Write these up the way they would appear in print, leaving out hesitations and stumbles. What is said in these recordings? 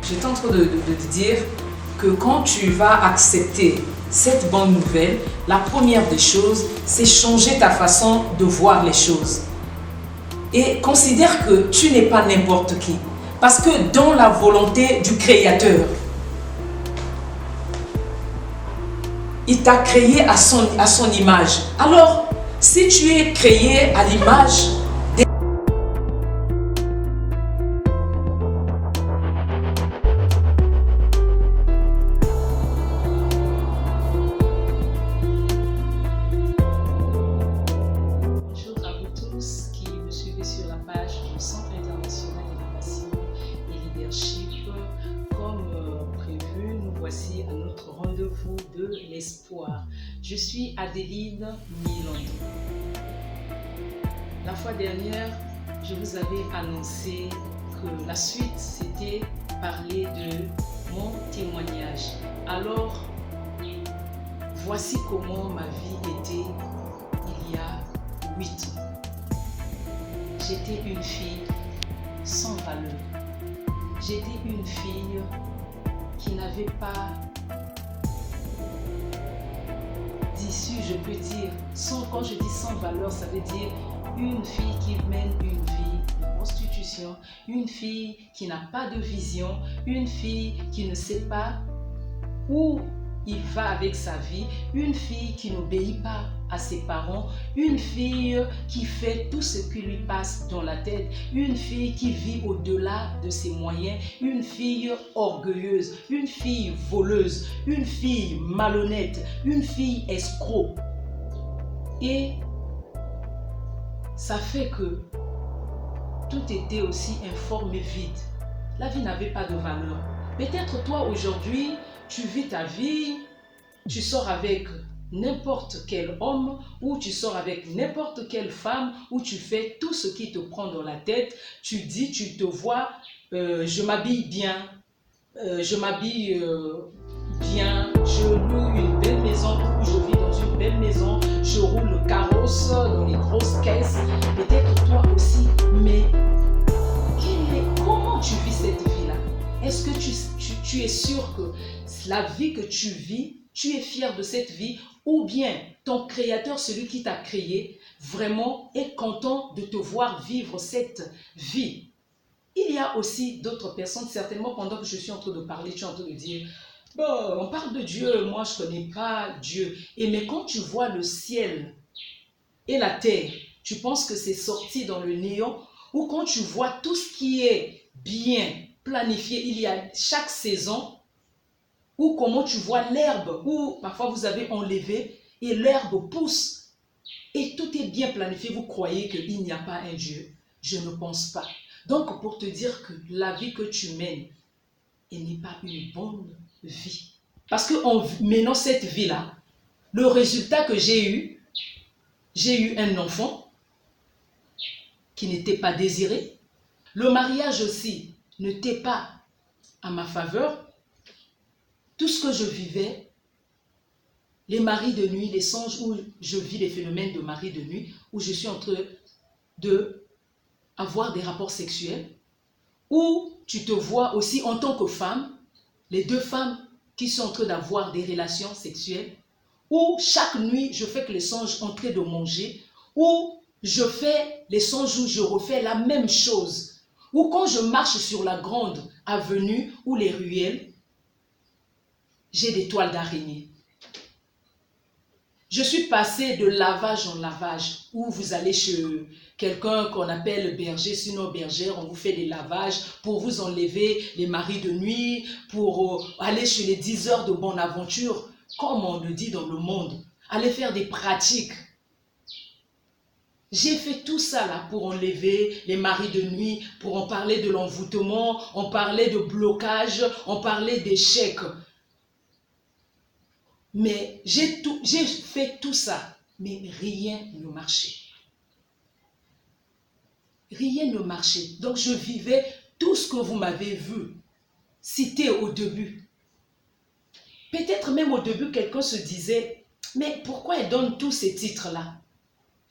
J'étais en train de te dire que quand tu vas accepter cette bonne nouvelle, la première des choses, c'est changer ta façon de voir les choses. Et considère que tu n'es pas n'importe qui. Parce que dans la volonté du Créateur, il t'a créé à son image. Alors, si tu es créé à l'image Bonjour à vous tous qui me suivez sur la page du Centre international d'innovation et leadership. Comme prévu, nous voici à notre rendez-vous de l'espoir. Je suis Adéline Milan. La fois dernière, je vous avais annoncé que la suite, c'était parler de mon témoignage. Alors, voici comment ma vie était il y a 8 ans. J'étais une fille sans valeur. J'étais une fille qui n'avait pas d'issue, je peux dire. Quand je dis sans valeur, ça veut dire une fille qui mène une vie de prostitution, une fille qui n'a pas de vision, une fille qui ne sait pas où il va avec sa vie, une fille qui n'obéit pas à ses parents, une fille qui fait tout ce qui lui passe dans la tête, une fille qui vit au-delà de ses moyens, une fille orgueilleuse, une fille voleuse, une fille malhonnête, une fille escroc. Et ça fait que tout était aussi informe et vide. La vie n'avait pas de valeur. Peut-être toi aujourd'hui, tu vis ta vie, tu sors avec n'importe quel homme ou tu sors avec n'importe quelle femme ou tu fais tout ce qui te prend dans la tête. Tu dis, tu te vois, je m'habille bien, je loue une belle maison ou je vis dans une belle maison, je roule le carrosse dans les grosses caisses. Peut-être toi aussi, mais comment tu vis cette vie-là? Est-ce que tu es sûr que la vie que tu vis, tu es fier de cette vie, ou bien ton créateur, celui qui t'a créé, vraiment est content de te voir vivre cette vie? Il y a aussi d'autres personnes, certainement pendant que je suis en train de parler, tu es en train de dire, bon, on parle de Dieu, moi je ne connais pas Dieu. Mais quand tu vois le ciel et la terre, tu penses que c'est sorti dans le néant, ou quand tu vois tout ce qui est bien planifié, il y a chaque saison, ou comment tu vois l'herbe, ou parfois vous avez enlevé et l'herbe pousse et tout est bien planifié, vous croyez qu'il n'y a pas un Dieu? Je ne pense pas. Donc pour te dire que la vie que tu mènes, elle n'est pas une bonne vie. Parce qu'en menant cette vie-là, le résultat que j'ai eu un enfant qui n'était pas désiré. Le mariage aussi n'était pas à ma faveur. Tout ce que je vivais, les maris de nuit, les songes où je vis les phénomènes de maris de nuit, où je suis en train de avoir des rapports sexuels, où tu te vois aussi en tant que femme, les deux femmes qui sont en train d'avoir des relations sexuelles, où chaque nuit je fais que les songes en train de manger, où je fais les songes où je refais la même chose, ou quand je marche sur la grande avenue ou les ruelles, j'ai des toiles d'araignée. Je suis passée de lavage en lavage, où vous allez chez quelqu'un qu'on appelle berger, sinon bergère, on vous fait des lavages pour vous enlever les maris de nuit, pour aller chez les 10 heures de bonne aventure, comme on le dit dans le monde, aller faire des pratiques. J'ai fait tout ça là pour enlever les maris de nuit, pour en parler de l'envoûtement, on parlait de blocage, on parlait d'échec. Mais j'ai fait tout ça, mais rien ne marchait. Rien ne marchait. Donc je vivais tout ce que vous m'avez vu citer au début. Peut-être même au début, quelqu'un se disait, mais pourquoi elle donne tous ces titres-là?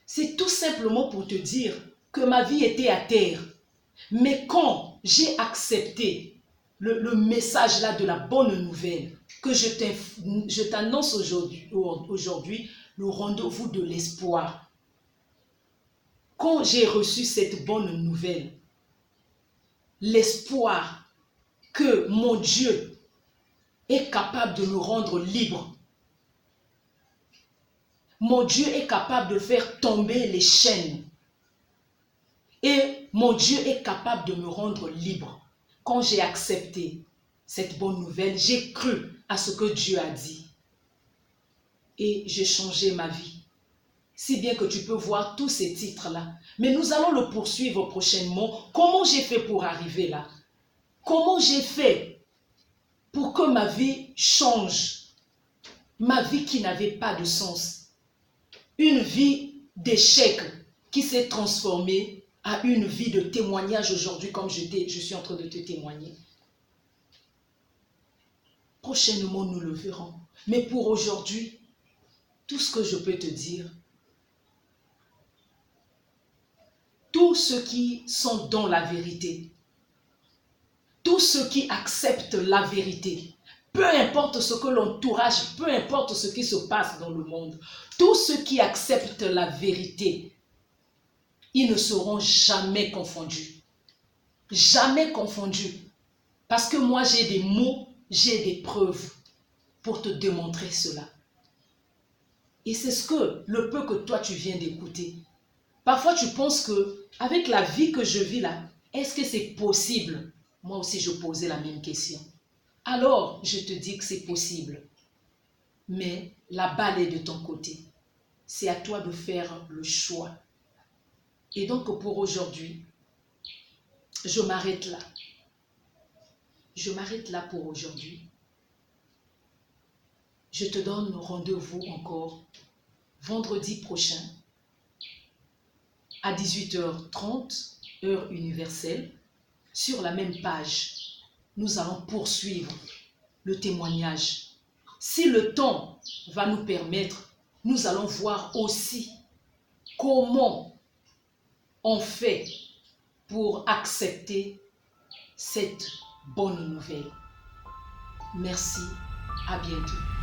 C'est tout simplement pour te dire que ma vie était à terre. Mais quand j'ai accepté le message là de la bonne nouvelle que je t'annonce aujourd'hui, le rendez-vous de l'espoir. Quand j'ai reçu cette bonne nouvelle, l'espoir que mon Dieu est capable de me rendre libre. Mon Dieu est capable de faire tomber les chaînes. Et mon Dieu est capable de me rendre libre. Quand j'ai accepté cette bonne nouvelle, j'ai cru à ce que Dieu a dit. Et j'ai changé ma vie. Si bien que tu peux voir tous ces titres-là. Mais nous allons le poursuivre prochainement. Comment j'ai fait pour arriver là? Comment j'ai fait pour que ma vie change? Ma vie qui n'avait pas de sens. Une vie d'échec qui s'est transformée à une vie de témoignage aujourd'hui comme je suis en train de te témoigner. Prochainement, nous le verrons. Mais pour aujourd'hui, tout ce que je peux te dire, tous ceux qui sont dans la vérité, tous ceux qui acceptent la vérité, peu importe ce que l'entourage, peu importe ce qui se passe dans le monde, tous ceux qui acceptent la vérité, ils ne seront jamais confondus. Jamais confondus. Parce que moi, j'ai des mots, j'ai des preuves pour te démontrer cela. Et c'est ce que le peu que toi, tu viens d'écouter. Parfois, tu penses que avec la vie que je vis là, est-ce que c'est possible? Moi aussi, je posais la même question. Alors, je te dis que c'est possible. Mais la balle est de ton côté. C'est à toi de faire le choix. Et donc, pour aujourd'hui, je m'arrête là. Je m'arrête là pour aujourd'hui. Je te donne rendez-vous encore vendredi prochain à 18h30, heure universelle, sur la même page. Nous allons poursuivre le témoignage. Si le temps va nous permettre, nous allons voir aussi comment on fait pour accepter cette bonne nouvelle. Merci, à bientôt.